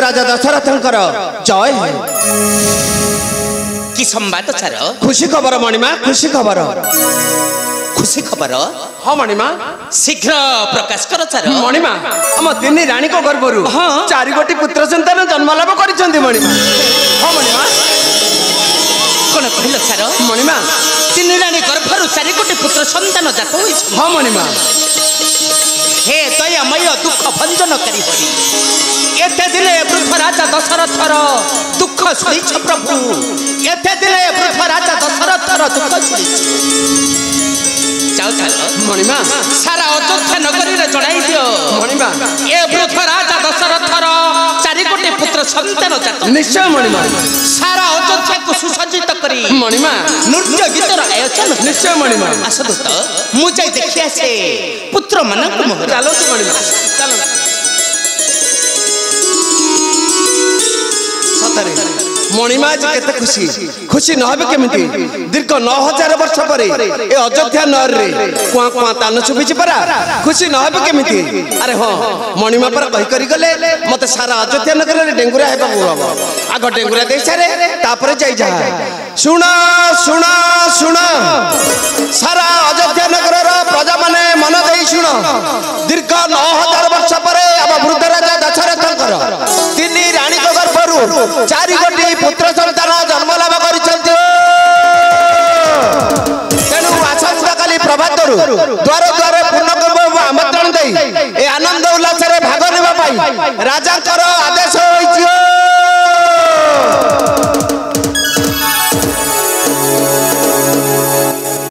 राजा दशरथंकर जय है कि संवाद चार खुशी खबर मणिमा खुशी खबर हाँ मणिमा शीघ्र प्रकाश कर चार मणिमा हम तीन रानी को गर्भरू हाँ 4 गोटी पुत्र संतान जन्म लाभ करिसेंती मणिमा हाँ मणिमा कोन कहल चार मणिमा तीन रानी गर्भरू 4 गोटी पुत्र संतान जात होई हाँ मणिमा हे दयामय दुख भंजन करी हरि एते दिले वृद्ध राजा दशरथर दुख सुनिछ प्रभु एते दिले वृद्ध राजा दशरथर दुख सुनिछ जाओ चलो मणिमा सारा अयोध्या नगरी रे जणाई दियो मणिमा ए वृद्ध राजा दशरथर 4 कोटी पुत्र संतान जात निश्चय मणिमा सारा अयोध्या को सुसज्जित करी मणिमा नृत्य गीतर आयोजन निश्चय मणिमा आसो तो मु जाई देखि आसे पुत्र मनक मोहर चलो तो मणिमा चलो मणिमा आज केते खुशी खुशी न होबे केमिति दीर्घ 9000 वर्ष पर ए अयोध्या नगर रे कुआ कुआ तान सुबिछि परा खुशी न होबे केमिति अरे हां मणिमा पर कहि करी गले मते सारा अयोध्या नगर रे डेंगुरा हेबा होबो आग डेंगुरा दे सारे तापर जाई जा सुना सुना सुना सारा अयोध्या नगर रो प्रजा माने मन देई सुनो दीर्घ 9000 वर्ष पर अब वृद्ध राजा दशरथंकर तीन रानी को गर्भरू 4 गोटी पुत्र संतान जन्म लाभ करिसेंती तेनु आसंता काली प्रभातरु द्वार